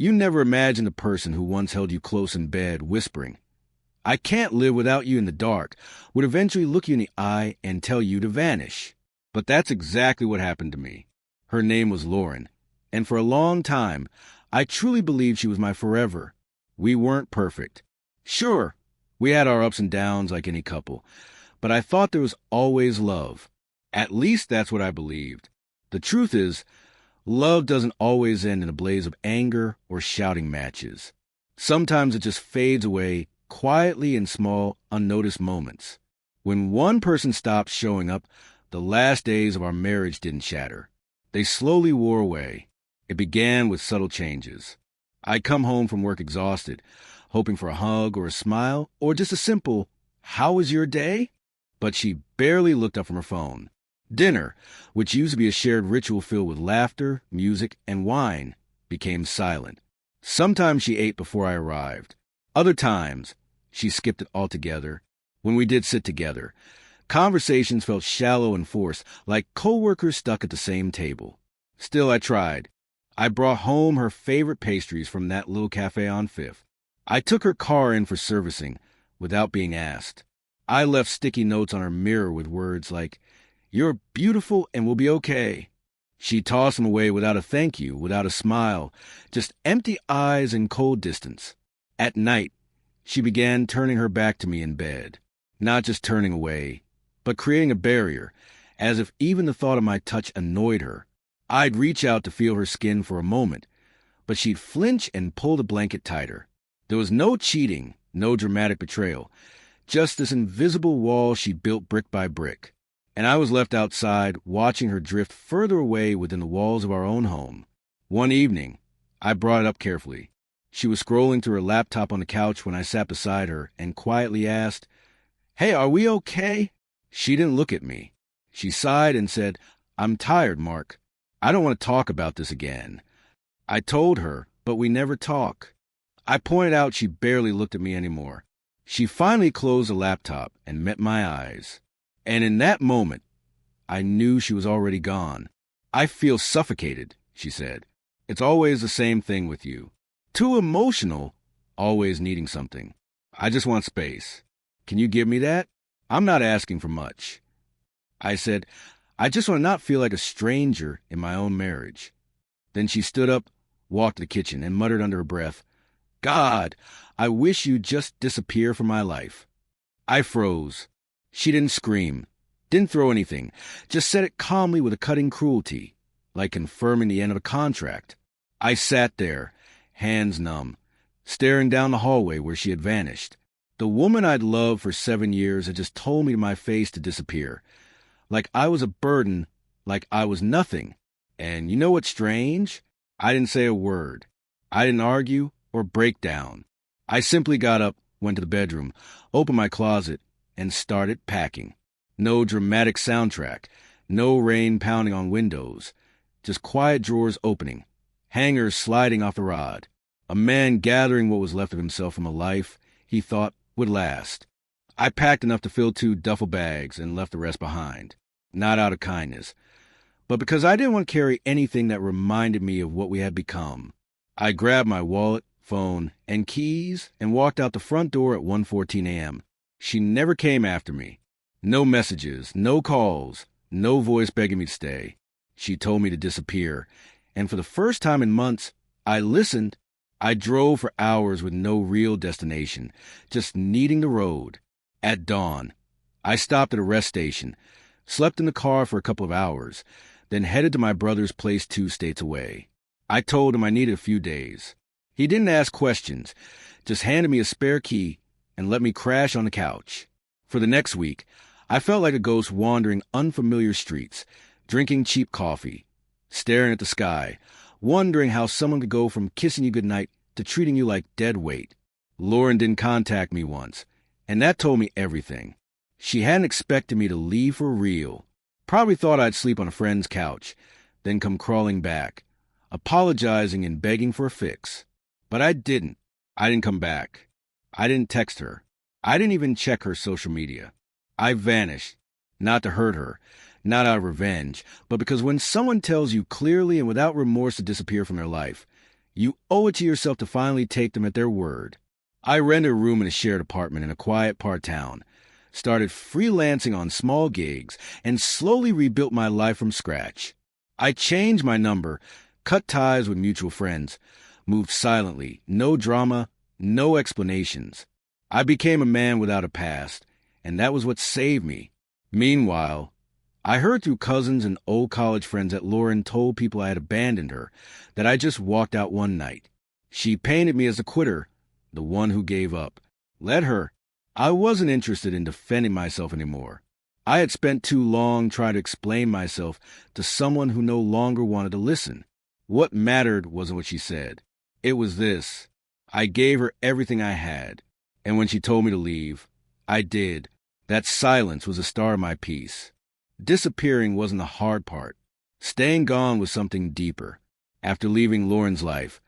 You never imagined the person who once held you close in bed, whispering, "I can't live without you" in the dark, would eventually look you in the eye and tell you to vanish. But that's exactly what happened to me. Her name was Lauren, and for a long time, I truly believed she was my forever. We weren't perfect. Sure, we had our ups and downs like any couple, but I thought there was always love. At least that's what I believed. The truth is, love doesn't always end in a blaze of anger or shouting matches. Sometimes it just fades away quietly in small, unnoticed moments. When one person stopped showing up, the last days of our marriage didn't shatter. They slowly wore away. It began with subtle changes. I'd come home from work exhausted, hoping for a hug or a smile or just a simple, "How was your day?" But she barely looked up from her phone. Dinner, which used to be a shared ritual filled with laughter, music, and wine, became silent. Sometimes she ate before I arrived. Other times, she skipped it altogether. When we did sit together, conversations felt shallow and forced, like coworkers stuck at the same table. Still, I tried. I brought home her favorite pastries from that little cafe on Fifth. I took her car in for servicing without being asked. I left sticky notes on her mirror with words like, "You're beautiful and we'll be okay." She tossed them away without a thank you, without a smile, just empty eyes and cold distance. At night, she began turning her back to me in bed, not just turning away, but creating a barrier, as if even the thought of my touch annoyed her. I'd reach out to feel her skin for a moment, but she'd flinch and pull the blanket tighter. There was no cheating, no dramatic betrayal, just this invisible wall she built brick by brick. And I was left outside watching her drift further away within the walls of our own home. One evening, I brought it up carefully. She was scrolling through her laptop on the couch when I sat beside her and quietly asked, "Hey, are we okay?" She didn't look at me. She sighed and said, "I'm tired, Mark. I don't want to talk about this again." I told her, but we never talk. I pointed out she barely looked at me anymore. She finally closed the laptop and met my eyes. And in that moment, I knew she was already gone. "I feel suffocated," she said. "It's always the same thing with you. Too emotional, always needing something. I just want space. Can you give me that? I'm not asking for much." I said, "I just want to not feel like a stranger in my own marriage." Then she stood up, walked to the kitchen, and muttered under her breath, "God, I wish you'd just disappear from my life." I froze. She didn't scream, didn't throw anything, just said it calmly with a cutting cruelty, like confirming the end of a contract. I sat there, hands numb, staring down the hallway where she had vanished. The woman I'd loved for 7 years had just told me to my face to disappear, like I was a burden, like I was nothing. And you know what's strange? I didn't say a word. I didn't argue or break down. I simply got up, went to the bedroom, opened my closet, and started packing. No dramatic soundtrack, no rain pounding on windows, just quiet drawers opening, hangers sliding off the rod, a man gathering what was left of himself from a life he thought would last. I packed enough to fill 2 duffel bags and left the rest behind, not out of kindness, but because I didn't want to carry anything that reminded me of what we had become. I grabbed my wallet, phone, and keys and walked out the front door at 1:14 a.m. She never came after me. No messages, no calls, no voice begging me to stay. She told me to disappear, and for the first time in months, I listened. I drove for hours with no real destination, just needing the road. At dawn, I stopped at a rest station, slept in the car for a couple of hours, then headed to my brother's place 2 states away. I told him I needed a few days. He didn't ask questions, just handed me a spare key and let me crash on the couch. For the next week, I felt like a ghost wandering unfamiliar streets, drinking cheap coffee, staring at the sky, wondering how someone could go from kissing you goodnight to treating you like dead weight. Lauren didn't contact me once, and that told me everything. She hadn't expected me to leave for real. Probably thought I'd sleep on a friend's couch, then come crawling back, apologizing and begging for a fix. But I didn't. I didn't come back. I didn't text her. I didn't even check her social media. I vanished, not to hurt her, not out of revenge, but because when someone tells you clearly and without remorse to disappear from their life, You owe it to yourself to finally take them at their word. I rented a room in a shared apartment in a quiet part of town, started freelancing on small gigs, and slowly rebuilt my life from scratch. I changed my number, cut ties with mutual friends, moved silently, no drama, no explanations. I became a man without a past, and that was what saved me. Meanwhile, I heard through cousins and old college friends that Lauren told people I had abandoned her, that I just walked out one night. She painted me as a quitter, the one who gave up. Let her. I wasn't interested in defending myself anymore. I had spent too long trying to explain myself to someone who no longer wanted to listen. What mattered wasn't what she said. It was this. I gave her everything I had. And when she told me to leave, I did. That silence was the star of my piece. Disappearing wasn't the hard part. Staying gone was something deeper. After leaving Lauren's life,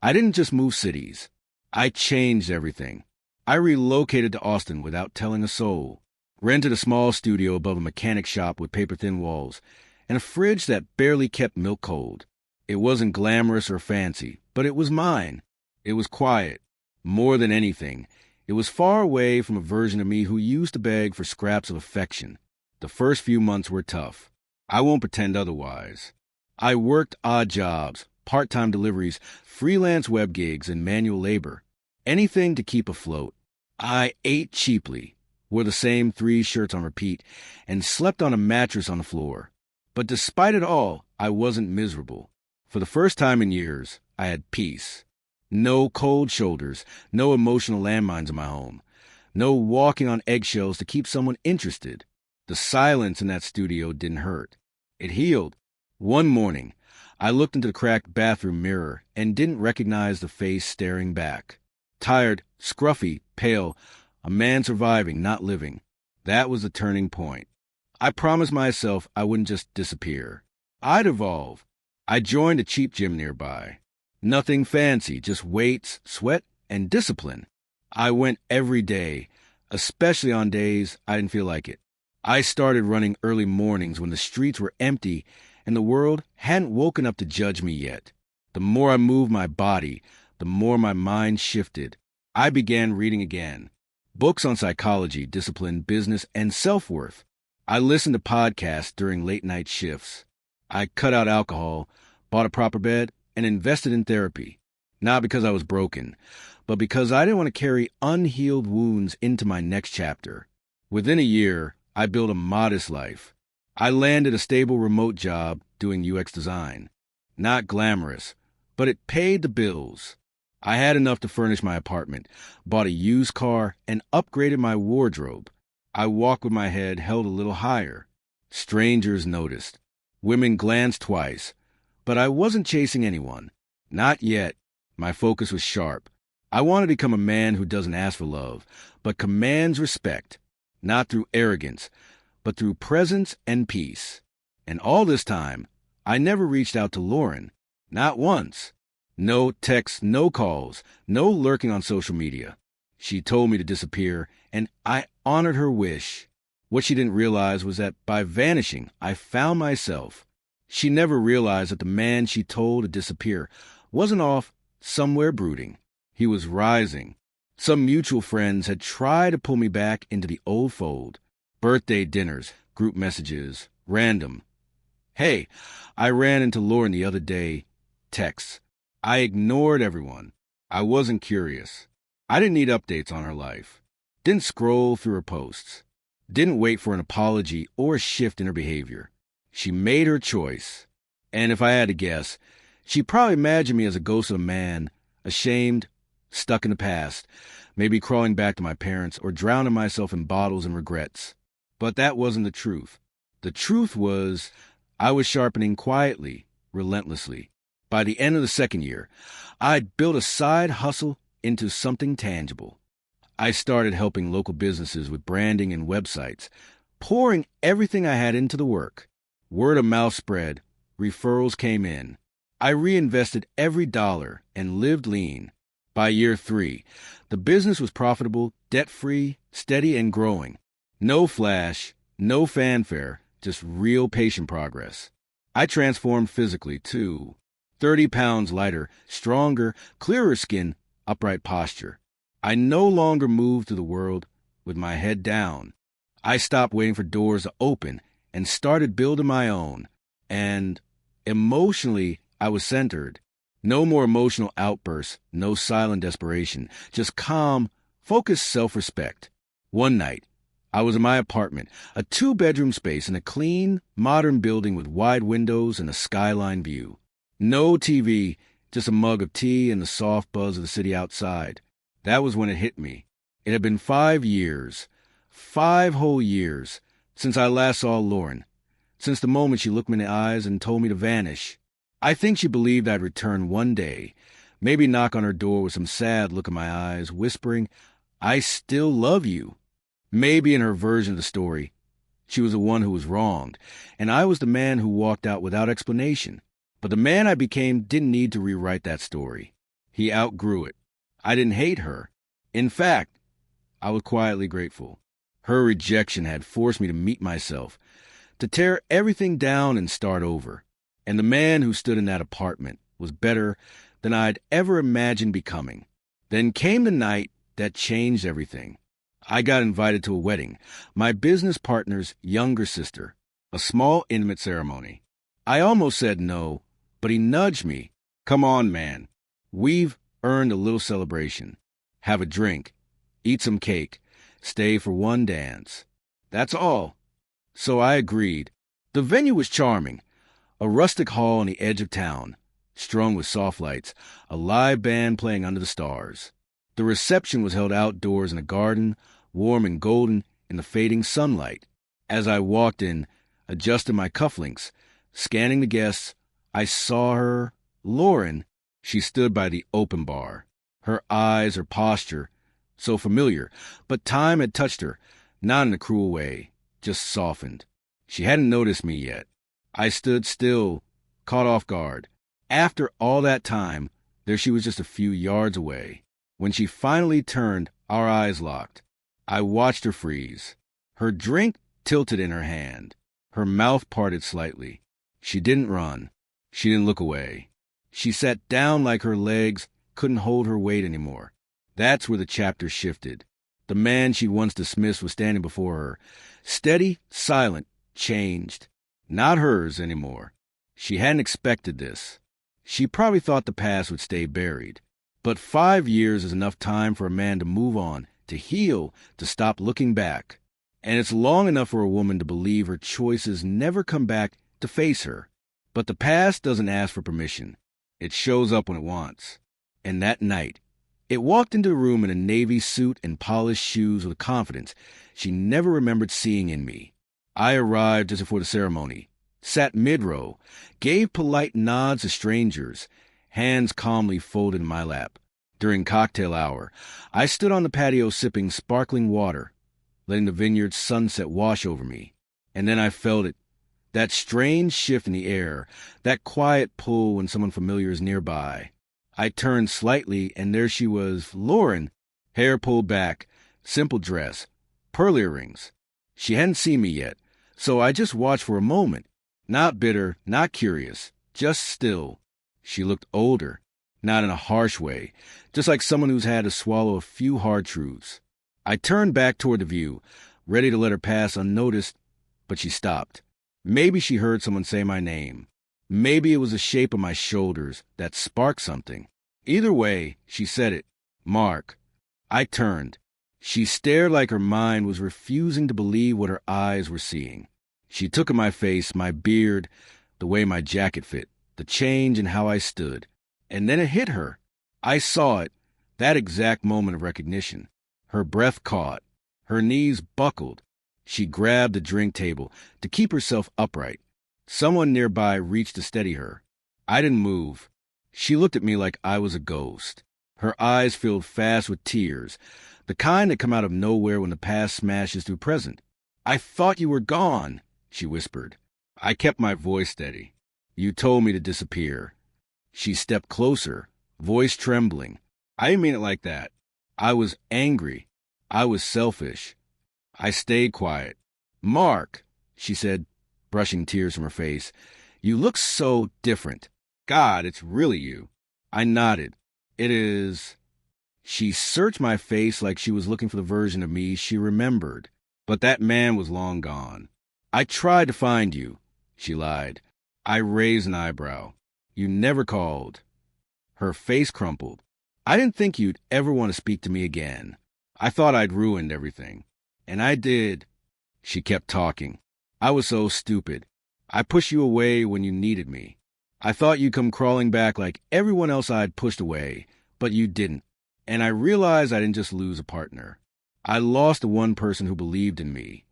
I didn't just move cities. I changed everything. I relocated to Austin without telling a soul, rented a small studio above a mechanic shop with paper-thin walls, and a fridge that barely kept milk cold. It wasn't glamorous or fancy, but it was mine. It was quiet. More than anything, it was far away from a version of me who used to beg for scraps of affection. The first few months were tough. I won't pretend otherwise. I worked odd jobs, part-time deliveries, freelance web gigs, and manual labor. Anything to keep afloat. I ate cheaply, wore the same 3 shirts on repeat, and slept on a mattress on the floor. But despite it all, I wasn't miserable. For the first time in years, I had peace. No cold shoulders, no emotional landmines in my home, no walking on eggshells to keep someone interested. The silence in that studio didn't hurt. It healed. One morning, I looked into the cracked bathroom mirror and didn't recognize the face staring back. Tired, scruffy, pale, a man surviving, not living. That was the turning point. I promised myself I wouldn't just disappear. I'd evolve. I joined a cheap gym nearby. Nothing fancy, just weights, sweat, and discipline. I went every day, especially on days I didn't feel like it. I started running early mornings when the streets were empty and the world hadn't woken up to judge me yet. The more I moved my body, the more my mind shifted. I began reading again. Books on psychology, discipline, business, and self-worth. I listened to podcasts during late-night shifts. I cut out alcohol, bought a proper bed, and invested in therapy. Not because I was broken, but because I didn't want to carry unhealed wounds into my next chapter. Within a year, I built a modest life. I landed a stable remote job doing UX design. Not glamorous, but it paid the bills. I had enough to furnish my apartment, bought a used car, and upgraded my wardrobe. I walked with my head held a little higher. Strangers noticed. Women glanced twice. But I wasn't chasing anyone. Not yet. My focus was sharp. I wanted to become a man who doesn't ask for love, but commands respect. Not through arrogance, but through presence and peace. And all this time, I never reached out to Lauren. Not once. No texts, no calls, no lurking on social media. She told me to disappear, and I honored her wish. What she didn't realize was that by vanishing, I found myself. She never realized that the man she told to disappear wasn't off somewhere brooding. He was rising. Some mutual friends had tried to pull me back into the old fold. Birthday dinners, group messages, random. Hey, I ran into Lauren the other day. Texts. I ignored everyone. I wasn't curious. I didn't need updates on her life. Didn't scroll through her posts. Didn't wait for an apology or a shift in her behavior. She made her choice. And if I had to guess, she probably imagined me as a ghost of a man, ashamed, stuck in the past, maybe crawling back to my parents or drowning myself in bottles and regrets. But that wasn't the truth. The truth was I was sharpening quietly, relentlessly. By the end of the second year, I'd built a side hustle into something tangible. I started helping local businesses with branding and websites, pouring everything I had into the work. Word of mouth spread. Referrals came in. I reinvested every dollar and lived lean. By year 3, the business was profitable, debt-free, steady, and growing. No flash, no fanfare, just real patient progress. I transformed physically, too. 30 pounds lighter, stronger, clearer skin, upright posture. I no longer moved through the world with my head down. I stopped waiting for doors to open and started building my own. And emotionally, I was centered. No more emotional outbursts, no silent desperation, just calm, focused self-respect. One night, I was in my apartment, a 2-bedroom space in a clean, modern building with wide windows and a skyline view. No TV, just a mug of tea and the soft buzz of the city outside. That was when it hit me. It had been 5 years, 5 whole years, since I last saw Lauren, since the moment she looked me in the eyes and told me to vanish. I think she believed I'd return one day, maybe knock on her door with some sad look in my eyes, whispering, "I still love you." Maybe in her version of the story, she was the one who was wronged, and I was the man who walked out without explanation. But the man I became didn't need to rewrite that story. He outgrew it. I didn't hate her. In fact, I was quietly grateful. Her rejection had forced me to meet myself, to tear everything down and start over. And the man who stood in that apartment was better than I'd ever imagined becoming. Then came the night that changed everything. I got invited to a wedding, my business partner's younger sister, a small, intimate ceremony. I almost said no, but he nudged me. "Come on, man. We've earned a little celebration. Have a drink, eat some cake, stay for one dance. That's all." So I agreed. The venue was charming. A rustic hall on the edge of town, strung with soft lights, a live band playing under the stars. The reception was held outdoors in a garden, warm and golden in the fading sunlight. As I walked in, adjusted my cufflinks, scanning the guests, I saw her, Lauren. She stood by the open bar. Her eyes, her posture, so familiar, but time had touched her, not in a cruel way, just softened. She hadn't noticed me yet. I stood still, caught off guard. After all that time, there she was just a few yards away. When she finally turned, our eyes locked. I watched her freeze. Her drink tilted in her hand. Her mouth parted slightly. She didn't run. She didn't look away. She sat down like her legs couldn't hold her weight anymore. That's where the chapter shifted. The man she once dismissed was standing before her, steady, silent, changed. Not hers anymore. She hadn't expected this. She probably thought the past would stay buried. But 5 years is enough time for a man to move on, to heal, to stop looking back. And it's long enough for a woman to believe her choices never come back to face her. But the past doesn't ask for permission. It shows up when it wants. And that night, it walked into the room in a navy suit and polished shoes with a confidence she never remembered seeing in me. I arrived just before the ceremony, sat mid-row, gave polite nods to strangers, hands calmly folded in my lap. During cocktail hour, I stood on the patio sipping sparkling water, letting the vineyard's sunset wash over me. And then I felt it, that strange shift in the air, that quiet pull when someone familiar is nearby. I turned slightly, and there she was, Lauren, hair pulled back, simple dress, pearl earrings. She hadn't seen me yet, so I just watched for a moment. Not bitter, not curious, just still. She looked older, not in a harsh way, just like someone who's had to swallow a few hard truths. I turned back toward the view, ready to let her pass unnoticed, but she stopped. Maybe she heard someone say my name. Maybe it was the shape of my shoulders that sparked something. Either way, she said it. "Mark." I turned. She stared like her mind was refusing to believe what her eyes were seeing. She took in my face, my beard, the way my jacket fit, the change in how I stood. And then it hit her. I saw it, that exact moment of recognition. Her breath caught. Her knees buckled. She grabbed the drink table to keep herself upright. Someone nearby reached to steady her. I didn't move. She looked at me like I was a ghost. Her eyes filled fast with tears, the kind that come out of nowhere when the past smashes through present. "I thought you were gone," she whispered. I kept my voice steady. "You told me to disappear." She stepped closer, voice trembling. I didn't mean it like that. I was angry. I was selfish. I stayed quiet. "Mark," she said, brushing tears from her face, "you look so different." God, it's really you. I nodded. It is. She searched my face like she was looking for the version of me she remembered. But that man was long gone. I tried to find you, she lied. I raised an eyebrow. You never called. Her face crumpled. I didn't think you'd ever want to speak to me again. I thought I'd ruined everything. And I did. She kept talking. I was so stupid. I pushed you away when you needed me. I thought you'd come crawling back like everyone else I'd pushed away, but you didn't. And I realized I didn't just lose a partner. I lost the one person who believed in me.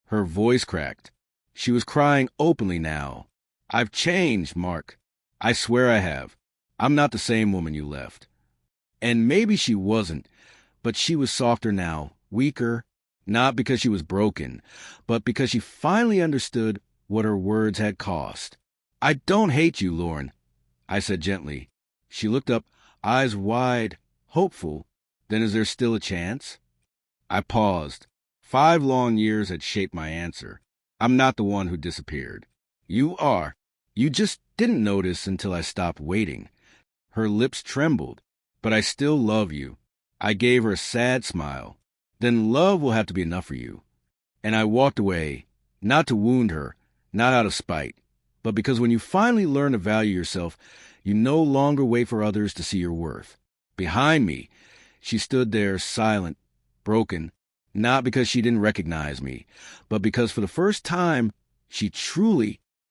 Her voice cracked. She was crying openly now. I've changed, Mark. I swear I have. I'm not the same woman you left. And maybe she wasn't, but she was softer now, weaker, not because she was broken, but because she finally understood what her words had cost. I don't hate you, Lauren, I said gently. She looked up, eyes wide, hopeful. Then is there still a chance? I paused. 5 long years had shaped my answer. I'm not the one who disappeared. You are. You just didn't notice until I stopped waiting. Her lips trembled. But I still love you. I gave her a sad smile. Then love will have to be enough for you. And I walked away, not to wound her, not out of spite, but because when you finally learn to value yourself, you no longer wait for others to see your worth. Behind me, she stood there silent, broken, not because she didn't recognize me, but because for the first time, she truly